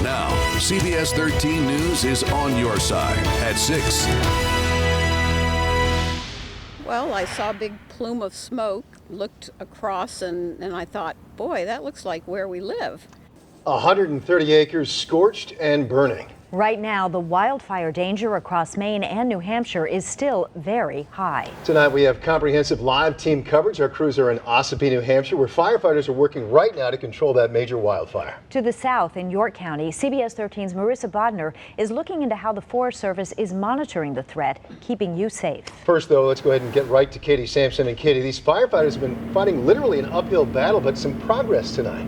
Now, CBS 13 News is on your side at 6. Well, I saw a big plume of smoke, looked across, and I thought, boy, that looks like where we live. 130 acres scorched and burning. Right now, the wildfire danger across Maine and New Hampshire is still very high. Tonight, we have comprehensive live team coverage. Our crews are in Ossipee, New Hampshire, where firefighters are working right now to control that major wildfire. To the south in York County, CBS 13's Marissa Bodner is looking into how the Forest Service is monitoring the threat, keeping you safe. First, though, let's go ahead and get right to Katie Sampson. And Katie, these firefighters have been fighting literally an uphill battle, but some progress tonight.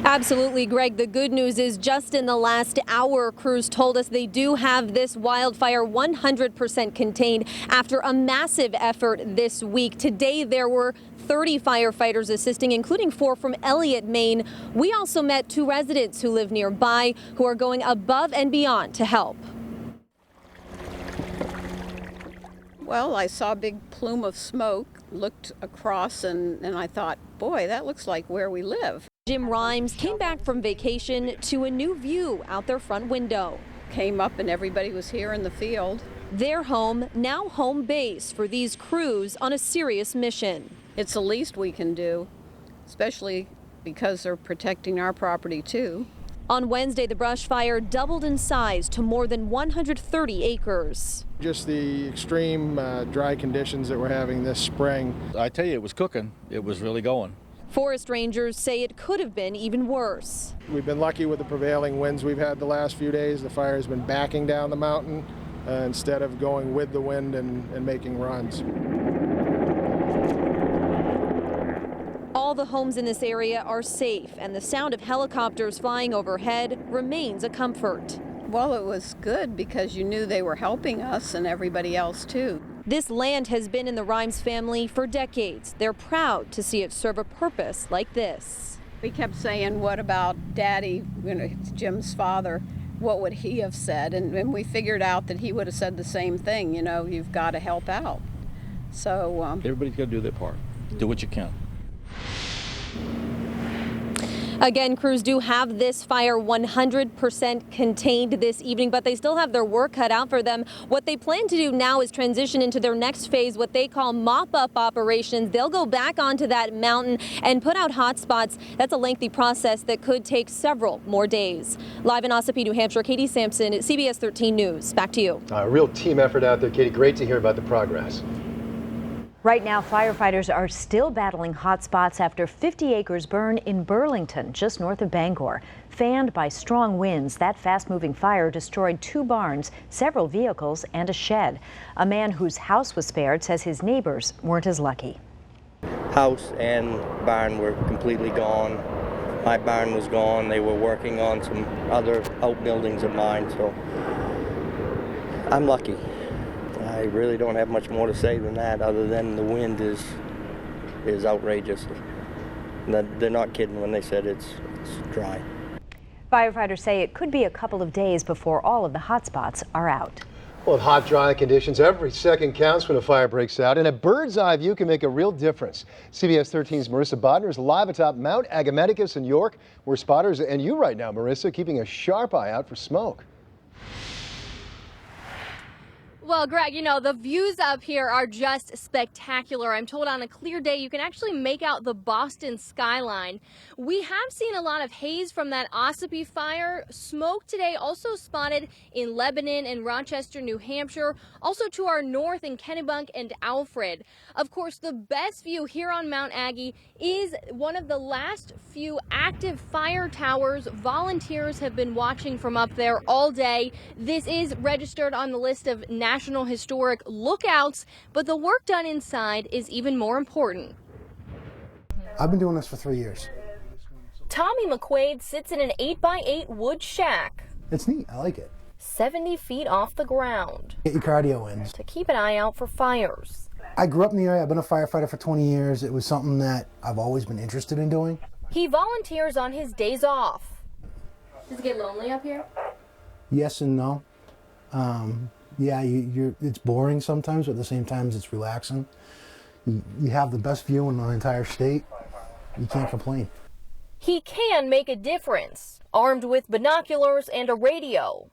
Absolutely, Greg. The good news is just in the last hour, crews told us they do have this wildfire 100% contained after a massive effort this week. Today, there were 30 firefighters assisting, including 4 from Elliott, Maine. We also met 2 residents who live nearby who are going above and beyond to help. Well, I saw a big plume of smoke, looked across, and I thought, boy, that looks like where we live. Jim Rhymes came back from vacation to a new view out their front window. Came up and everybody was here in the field. Their home, now home base for these crews on a serious mission. It's the least we can do, especially because they're protecting our property too. On Wednesday, the brush fire doubled in size to more than 130 acres. Just the extreme dry conditions that we're having this spring. I tell you, it was cooking. It was really going. Forest rangers say it could have been even worse. We've been lucky with the prevailing winds we've had the last few days. The fire has been backing down the mountain instead of going with the wind and making runs. All the homes in this area are safe, and the sound of helicopters flying overhead remains a comfort. Well, it was good because you knew they were helping us and everybody else too. This land has been in the Rhymes family for decades. They're proud to see it serve a purpose like this. We kept saying, what about Daddy, Jim's father? What would he have said? And we figured out that he would have said the same thing, you've got to help out. So Everybody's got to do their part. Do what you can. Again, crews do have this fire 100% contained this evening, but they still have their work cut out for them. What they plan to do now is transition into their next phase, what they call mop-up operations. They'll go back onto that mountain and put out hot spots. That's a lengthy process that could take several more days. Live in Ossipee, New Hampshire, Katie Sampson, CBS 13 News. Back to you. A real team effort out there, Katie. Great to hear about the progress. Right now, firefighters are still battling hot spots after 50 acres burn in Burlington, just north of Bangor. Fanned by strong winds, that fast-moving fire destroyed 2 barns, several vehicles, and a shed. A man whose house was spared says his neighbors weren't as lucky. House and barn were completely gone. My barn was gone. They were working on some other outbuildings of mine, so I'm lucky. I really don't have much more to say than that, other than the wind is outrageous. They're not kidding when they said it's dry. Firefighters say it could be a couple of days before all of the hot spots are out. Well, with hot, dry conditions, every second counts when a fire breaks out, and a bird's eye view can make a real difference. CBS 13's Marissa Bodner is live atop Mount Agamenticus in York, where spotters and you right now, Marissa, keeping a sharp eye out for smoke. Well, Greg, the views up here are just spectacular. I'm told on a clear day you can actually make out the Boston skyline. We have seen a lot of haze from that Ossipee fire. Smoke today also spotted in Lebanon and Rochester, New Hampshire, also to our north in Kennebunk and Alfred. Of course, the best view here on Mount Aggie is one of the last few active fire towers. Volunteers have been watching from up there all day. This is registered on the list of National Historic Lookouts, but the work done inside is even more important. I've been doing this for 3 years. Tommy McQuaid sits in an 8x8 wood shack. It's neat. I like it. 70 feet off the ground. Get your cardio in. To keep an eye out for fires. I grew up in the area. I've been a firefighter for 20 years. It was something that I've always been interested in doing. He volunteers on his days off. Does it get lonely up here? Yes and no. Yeah, it's boring sometimes, but at the same time, it's relaxing. You have the best view in the entire state. You can't complain. He can make a difference, armed with binoculars and a radio.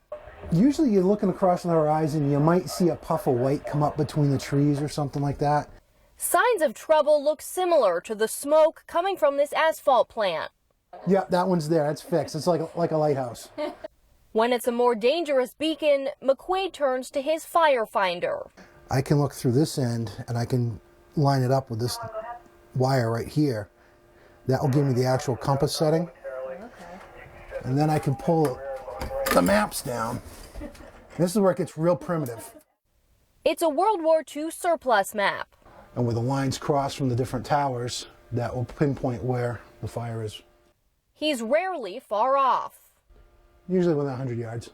Usually you're looking across the horizon, you might see a puff of white come up between the trees or something like that. Signs of trouble look similar to the smoke coming from this asphalt plant. Yep, that one's there. It's fixed. It's like a lighthouse. When it's a more dangerous beacon, McQuaid turns to his firefinder. I can look through this end and I can line it up with this wire right here. That will give me the actual compass setting. And then I can pull the maps down. This is where it gets real primitive. It's a World War II surplus map. And where the lines cross from the different towers, that will pinpoint where the fire is. He's rarely far off. Usually within 100 yards.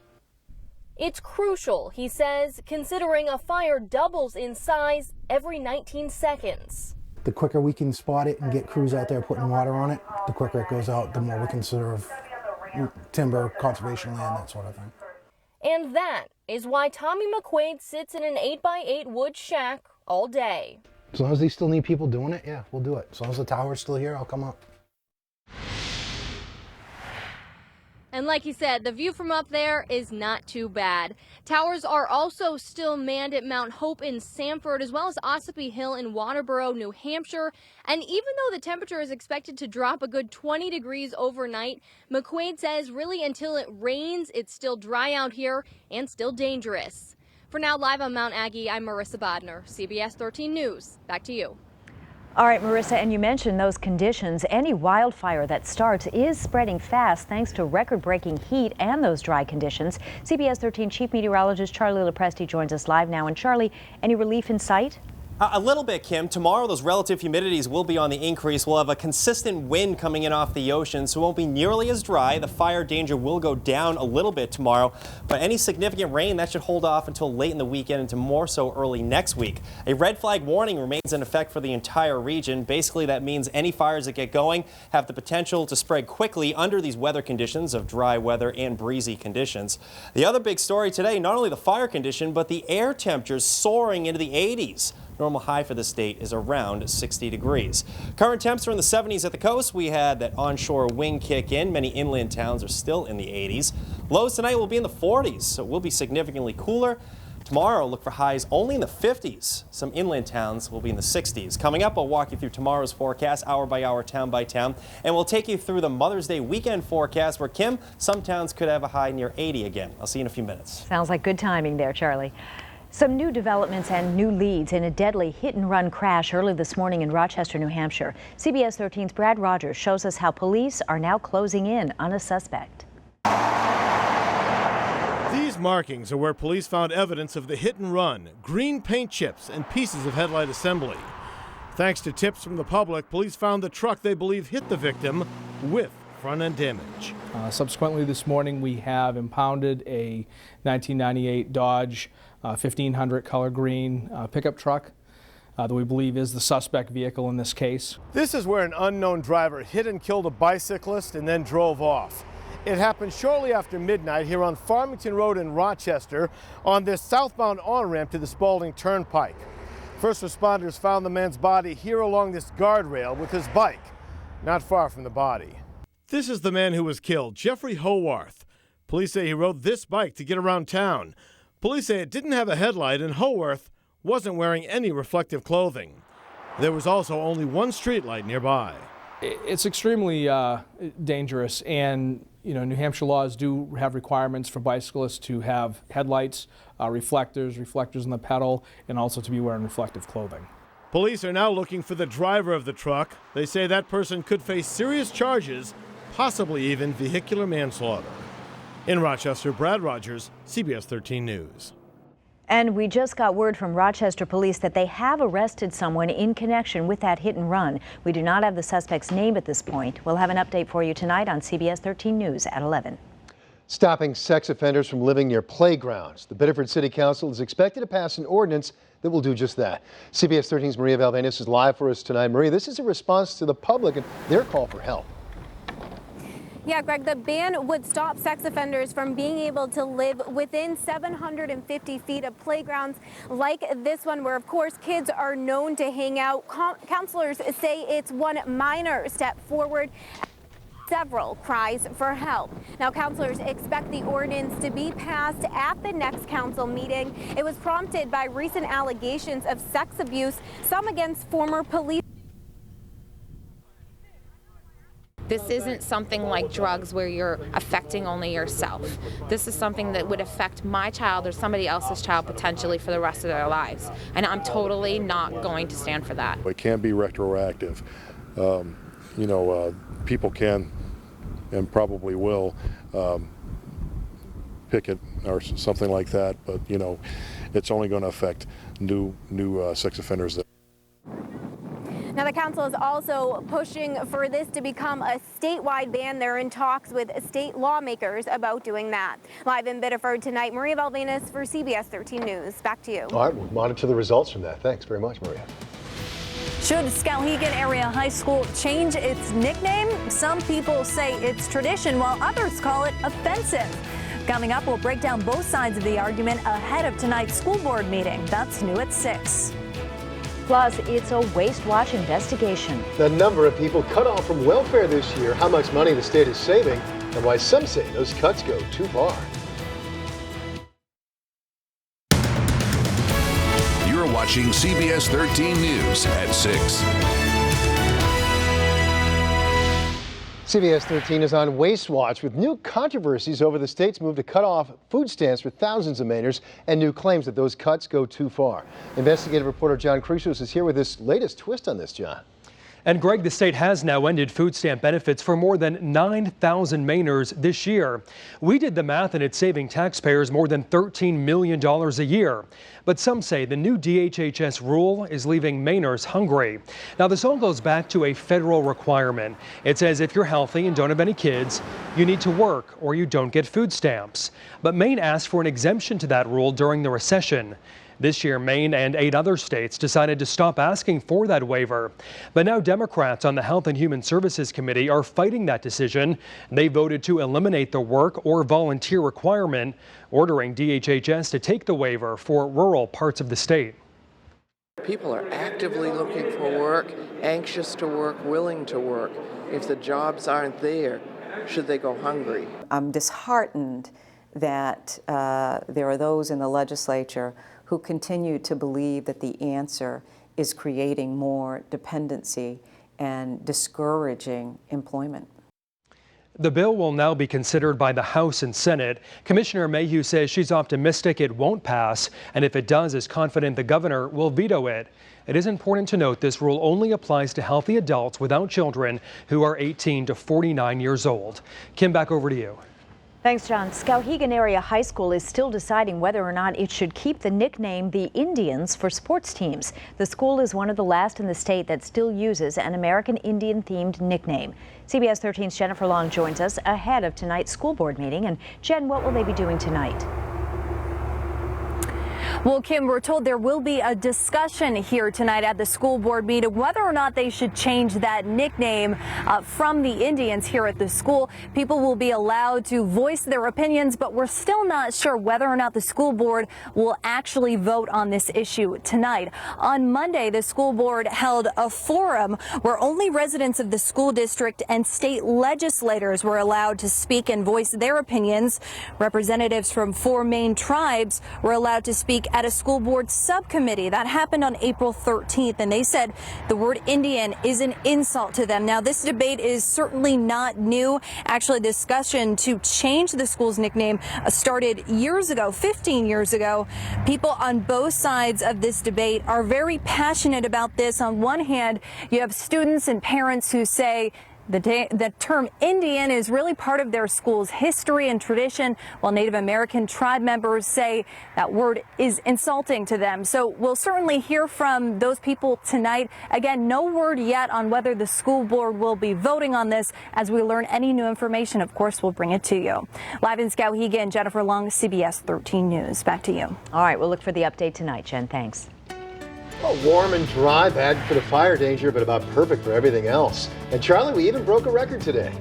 It's crucial, he says, considering a fire doubles in size every 19 seconds. The quicker we can spot it and get crews out there putting water on it, the quicker it goes out, the more we can serve timber, conservation land, that sort of thing. And that is why Tommy McQuaid sits in an 8x8 wood shack all day. As long as they still need people doing it, yeah, we'll do it. As long as the tower's still here, I'll come up. And like he said, the view from up there is not too bad. Towers are also still manned at Mount Hope in Sanford, as well as Ossipee Hill in Waterboro, New Hampshire. And even though the temperature is expected to drop a good 20 degrees overnight, McQuaid says really until it rains, it's still dry out here and still dangerous. For now, live on Mount Aggie, I'm Marissa Bodner, CBS 13 News. Back to you. All right, Marissa, and you mentioned those conditions. Any wildfire that starts is spreading fast thanks to record-breaking heat and those dry conditions. CBS 13 Chief Meteorologist Charlie Lopresti joins us live now. And Charlie, any relief in sight? A little bit, Kim. Tomorrow, those relative humidities will be on the increase. We'll have a consistent wind coming in off the ocean, so it won't be nearly as dry. The fire danger will go down a little bit tomorrow, but any significant rain, that should hold off until late in the weekend into more so early next week. A red flag warning remains in effect for the entire region. Basically, that means any fires that get going have the potential to spread quickly under these weather conditions of dry weather and breezy conditions. The other big story today, not only the fire condition, but the air temperatures soaring into the 80s. Normal high for the state is around 60 degrees. Current temps are in the 70s at the coast. We had that onshore wind kick in. Many inland towns are still in the 80s. Lows tonight will be in the 40s, so it will be significantly cooler. Tomorrow, look for highs only in the 50s. Some inland towns will be in the 60s. Coming up, I'll walk you through tomorrow's forecast, hour by hour, town by town, and we'll take you through the Mother's Day weekend forecast where, Kim, some towns could have a high near 80 again. I'll see you in a few minutes. Sounds like good timing there, Charlie. Some new developments and new leads in a deadly hit-and-run crash early this morning in Rochester, New Hampshire. CBS 13's Brad Rogers shows us how police are now closing in on a suspect. These markings are where police found evidence of the hit and run, green paint chips and pieces of headlight assembly. Thanks to tips from the public, police found the truck they believe hit the victim with front-end damage. Subsequently this morning, we have impounded a 1998 Dodge 1500 color green pickup truck that we believe is the suspect vehicle in this case. This is where an unknown driver hit and killed a bicyclist and then drove off. It happened shortly after midnight here on Farmington Road in Rochester on this southbound on-ramp to the Spalding Turnpike. First responders found the man's body here along this guardrail with his bike, not far from the body. This is the man who was killed, Jeffrey Howarth. Police say he rode this bike to get around town. Police say it didn't have a headlight and Howarth wasn't wearing any reflective clothing. There was also only one street light nearby. It's extremely dangerous, and New Hampshire laws do have requirements for bicyclists to have headlights, reflectors in the pedal, and also to be wearing reflective clothing. Police are now looking for the driver of the truck. They say that person could face serious charges, possibly even vehicular manslaughter. In Rochester, Brad Rogers, CBS 13 News. And we just got word from Rochester police that they have arrested someone in connection with that hit and run. We do not have the suspect's name at this point. We'll have an update for you tonight on CBS 13 News at 11. Stopping sex offenders from living near playgrounds. The Biddeford City Council is expected to pass an ordinance that will do just that. CBS 13's Maria Valvanis is live for us tonight. Maria, this is a response to the public and their call for help. Yeah, Greg, the ban would stop sex offenders from being able to live within 750 feet of playgrounds like this one, where, of course, kids are known to hang out. Counselors say it's one minor step forward. several cries for help. Now, councilors expect the ordinance to be passed at the next council meeting. It was prompted by recent allegations of sex abuse, some against former police. This isn't something like drugs where you're affecting only yourself. This is something that would affect my child or somebody else's child potentially for the rest of their lives. And I'm totally not going to stand for that. It can be retroactive. People can and probably will pick it or something like that, but it's only going to affect new sex offenders. Now, the council is also pushing for this to become a statewide ban. They're in talks with state lawmakers about doing that. Live in Biddeford tonight, Maria Valvanus for CBS 13 News. Back to you. All right, we'll monitor the results from that. Thanks very much, Maria. Should Skowhegan Area High School change its nickname? Some people say it's tradition, while others call it offensive. Coming up, we'll break down both sides of the argument ahead of tonight's school board meeting. That's new at 6. Plus, it's a Waste Watch investigation. The number of people cut off from welfare this year, how much money the state is saving, and why some say those cuts go too far. You're watching CBS 13 News at 6. CBS 13 is on Waste Watch with new controversies over the state's move to cut off food stamps for thousands of Mainers and new claims that those cuts go too far. Investigative reporter John Crucius is here with this latest twist on this, John. And Greg, the state has now ended food stamp benefits for more than 9,000 Mainers this year. We did the math and it's saving taxpayers more than $13 million a year. But some say the new DHHS rule is leaving Mainers hungry. Now, this all goes back to a federal requirement. It says if you're healthy and don't have any kids, you need to work or you don't get food stamps. But Maine asked for an exemption to that rule during the recession. This year, Maine and 8 other states decided to stop asking for that waiver. But now Democrats on the Health and Human Services Committee are fighting that decision. They voted to eliminate the work or volunteer requirement, ordering DHHS to take the waiver for rural parts of the state. People are actively looking for work, anxious to work, willing to work. If the jobs aren't there, should they go hungry? I'm disheartened that there are those in the legislature who continue to believe that the answer is creating more dependency and discouraging employment. The bill will now be considered by the House and Senate. Commissioner Mayhew says she's optimistic it won't pass, and if it does, is confident the governor will veto it. It is important to note this rule only applies to healthy adults without children who are 18 to 49 years old. Kim, back over to you. Thanks, John. Skowhegan Area High School is still deciding whether or not it should keep the nickname the Indians for sports teams. The school is one of the last in the state that still uses an American Indian-themed nickname. CBS 13's Jennifer Long joins us ahead of tonight's school board meeting. And Jen, what will they be doing tonight? Well, Kim, we're told there will be a discussion here tonight at the school board meeting whether or not they should change that nickname from the Indians here at the school. People will be allowed to voice their opinions, but we're still not sure whether or not the school board will actually vote on this issue tonight. On Monday, the school board held a forum where only residents of the school district and state legislators were allowed to speak and voice their opinions. Representatives from 4 main tribes were allowed to speak at a school board subcommittee. That happened on April 13th, and they said the word Indian is an insult to them. Now, this debate is certainly not new. Actually, discussion to change the school's nickname started years ago, 15 years ago. People on both sides of this debate are very passionate about this. On one hand, you have students and parents who say the term Indian is really part of their school's history and tradition, while Native American tribe members say that word is insulting to them. So we'll certainly hear from those people tonight. Again, no word yet on whether the school board will be voting on this. As we learn any new information, of course, we'll bring it to you. Live in Skowhegan, Jennifer Long, CBS 13 News. Back to you. All right, we'll look for the update tonight, Jen. Thanks. Well, warm and dry, bad for the fire danger, but about perfect for everything else. And Charlie, we even broke a record today.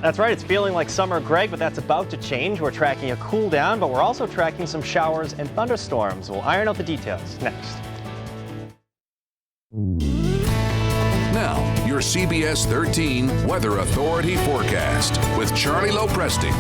That's right, it's feeling like summer, Greg, but that's about to change. We're tracking a cool down, but we're also tracking some showers and thunderstorms. We'll iron out the details next. Now, your CBS 13 Weather Authority forecast with Charlie Lopresti.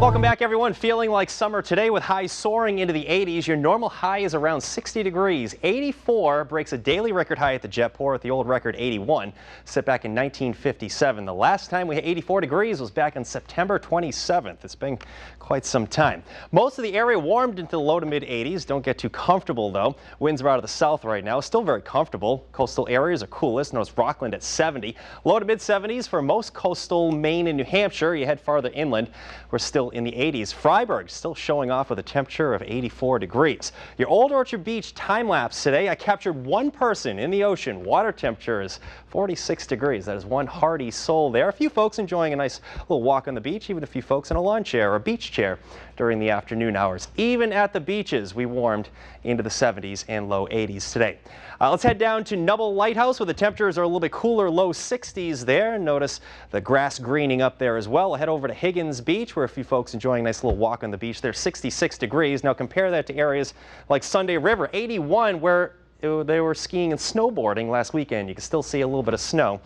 Welcome back, everyone. Feeling like summer today with highs soaring into the 80s. Your normal high is around 60 degrees. 84 breaks a daily record high at the Jetport, the old record 81, set back in 1957. The last time we hit 84 degrees was back on September 27th. It's been quite some time. Most of the area warmed into the low to mid 80s. Don't get too comfortable though. Winds are out of the south right now. Still very comfortable. Coastal areas are coolest. Notice Rockland at 70. Low to mid 70s for most coastal Maine and New Hampshire. You head farther inland, we're still in the 80s. Freiburg still showing off with a temperature of 84 degrees. Your Old Orchard Beach time lapse today. I captured one person in the ocean. Water temperature is 46 degrees. That is one hardy soul there. A few folks enjoying a nice little walk on the beach, even a few folks in a lawn chair or a beach chair during the afternoon hours. Even at the beaches, we warmed into the 70s and low 80s today. Let's head down to Nubble Lighthouse where the temperatures are a little bit cooler, low 60s there. Notice the grass greening up there as well. We'll head over to Higgins Beach where a few folks enjoying a nice little walk on the beach. They're 66 degrees. Now compare that to areas like Sunday River, 81, where they were skiing and snowboarding last weekend. You can still see a little bit of snow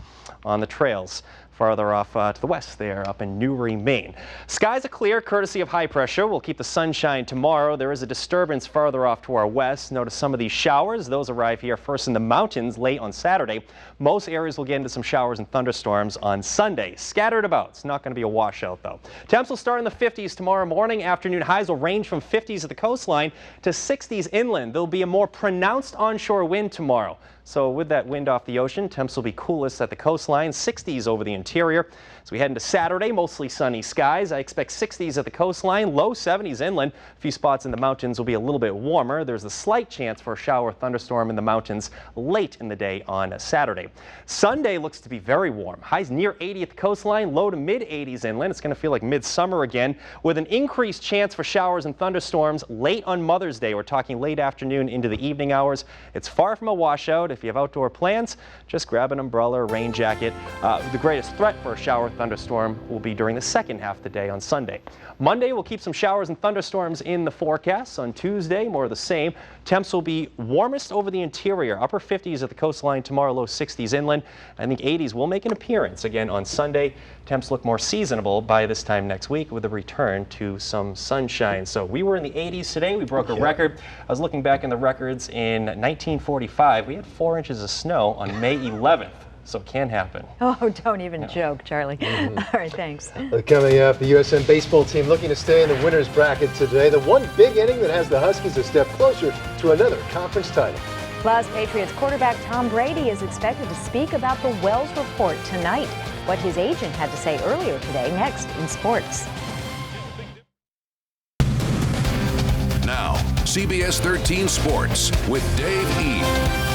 on the trails. Farther off to the west there up in Newry, Maine. Skies are clear courtesy of high pressure. We'll keep the sunshine tomorrow. There is a disturbance farther off to our west. Notice some of these showers. Those arrive here first in the mountains late on Saturday. Most areas will get into some showers and thunderstorms on Sunday. Scattered about. It's not going to be a washout though. Temps will start in the 50s tomorrow morning. Afternoon highs will range from 50s at the coastline to 60s inland. There'll be a more pronounced onshore wind tomorrow. So with that wind off the ocean, temps will be coolest at the coastline, 60s over the interior. As we head into Saturday, mostly sunny skies. I expect 60s at the coastline, low 70s inland. A few spots in the mountains will be a little bit warmer. There's a slight chance for a shower or thunderstorm in the mountains late in the day on Saturday. Sunday looks to be very warm. Highs near 80 at the coastline, low to mid 80s inland. It's going to feel like midsummer again with an increased chance for showers and thunderstorms late on Mother's Day. We're talking late afternoon into the evening hours. It's far from a washout. If you have outdoor plans, just grab an umbrella or rain jacket. The greatest threat for a shower thunderstorm will be during the second half of the day on Sunday. Monday, we'll keep some showers and thunderstorms in the forecast. On Tuesday, more of the same. Temps will be warmest over the interior, upper 50s at the coastline tomorrow, low 60s inland. I think 80s will make an appearance again on Sunday. Temps look more seasonable by this time next week with a return to some sunshine. So we were in the 80s today. We broke a record. I was looking back in the records in 1945. We had 4 inches of snow on May 11th. So it can happen. Oh, don't even joke, Charlie. All right, thanks. Coming up, the USM baseball team looking to stay in the winner's bracket today. The one big inning that has the Huskies a step closer to another conference title. Plus, Patriots quarterback Tom Brady is expected to speak about the Wells report tonight. What his agent had to say earlier today, next in sports. Now, CBS 13 Sports with Dave Eade.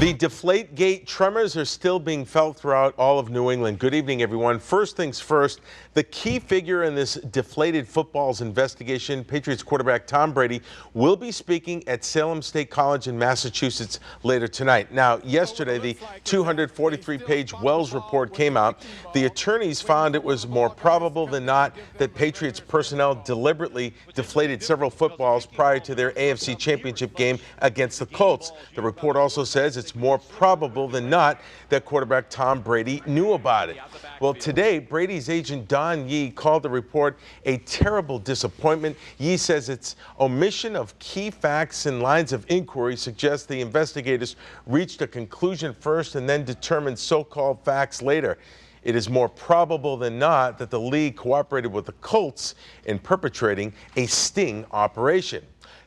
The Deflategate tremors are still being felt throughout all of New England. Good evening, everyone. First things first, the key figure in this deflated footballs investigation, Patriots quarterback Tom Brady, will be speaking at Salem State College in Massachusetts later tonight. Now, yesterday, the 243-page Wells report came out. The attorneys found it was more probable than not that Patriots personnel deliberately deflated several footballs prior to their AFC Championship game against the Colts. The report also says it's more probable than not that quarterback Tom Brady knew about it. Well, today, Brady's agent Don Yee called the report a terrible disappointment. Yee says its omission of key facts and lines of inquiry suggests the investigators reached a conclusion first and then determined so-called facts later. It is more probable than not that the league cooperated with the Colts in perpetrating a sting operation.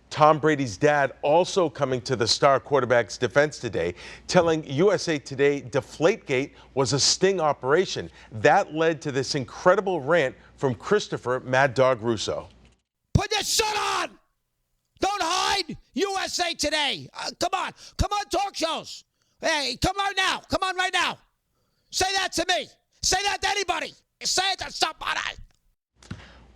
Tom Brady's dad also coming to the star quarterback's defense today, telling USA Today Deflategate was a sting operation. That led to this incredible rant from Christopher Mad Dog Russo. Put your shirt on! Don't hide! USA Today! Come on, talk shows! Hey, come on now! Come on right now! Say that to me! Say that to anybody! Say it to somebody!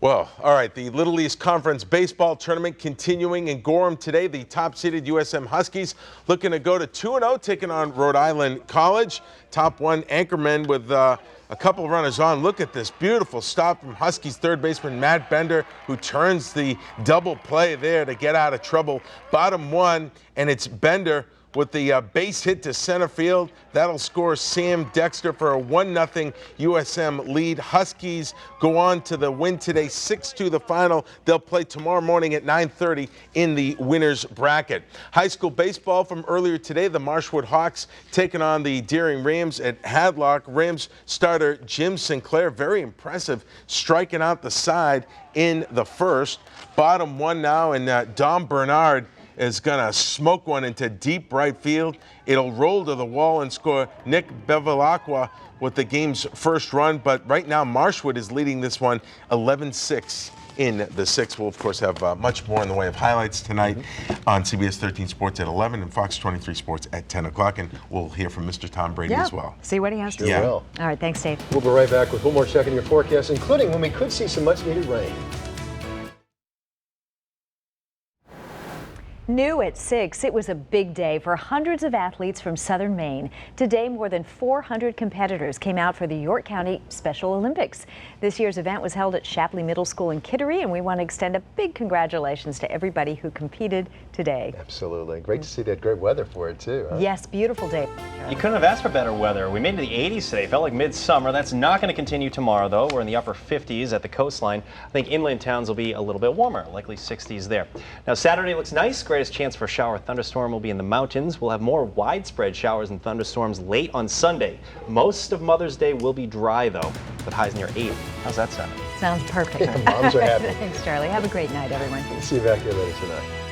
Well, all right, the Little East Conference baseball tournament continuing in Gorham today. The top-seeded USM Huskies looking to go to 2-0, taking on Rhode Island College. Top one Anchorman with a couple runners on. Look at this beautiful stop from Huskies third baseman Matt Bender, who turns the double play there to get out of trouble. Bottom one, and it's Bender with the base hit to center field. That'll score Sam Dexter for a 1-0 USM lead. Huskies go on to the win today, 6-2 the final. They'll play tomorrow morning at 9:30 in the winner's bracket. High school baseball from earlier today, the Marshwood Hawks taking on the Deering Rams at Hadlock. Rams starter Jim Sinclair, very impressive, striking out the side in the first. Bottom one now, and Dom Bernard is going to smoke one into deep right field. It'll roll to the wall and score Nick Bevilacqua with the game's first run. But right now, Marshwood is leading this one 11-6 in the sixth. We'll, of course, have much more in the way of highlights tonight on CBS 13 Sports at 11 and Fox 23 Sports at 10 o'clock. And we'll hear from Mr. Tom Brady as well. See what he has to say. say. All right, thanks, Dave. We'll be right back with one more check in your forecast, including when we could see some much-needed rain. New at 6, it was a big day for hundreds of athletes from southern Maine. Today, more than 400 competitors came out for the York County Special Olympics. This year's event was held at Shapley Middle School in Kittery, and we want to extend a big congratulations to everybody who competed today. Absolutely. Great to see that great weather for it, too. Huh? Yes, beautiful day. You couldn't have asked for better weather. We made it to the 80s today. Felt like midsummer. That's not going to continue tomorrow, though. We're in the upper 50s at the coastline. I think inland towns will be a little bit warmer, likely 60s there. Now, Saturday looks nice. Greatest chance for a shower thunderstorm will be in the mountains. We'll have more widespread showers and thunderstorms late on Sunday. Most of Mother's Day will be dry, though, with highs near 80. How's that sound? Sounds perfect. Yeah, moms are happy. Thanks, Charlie. Have a great night, everyone. See you back here later tonight.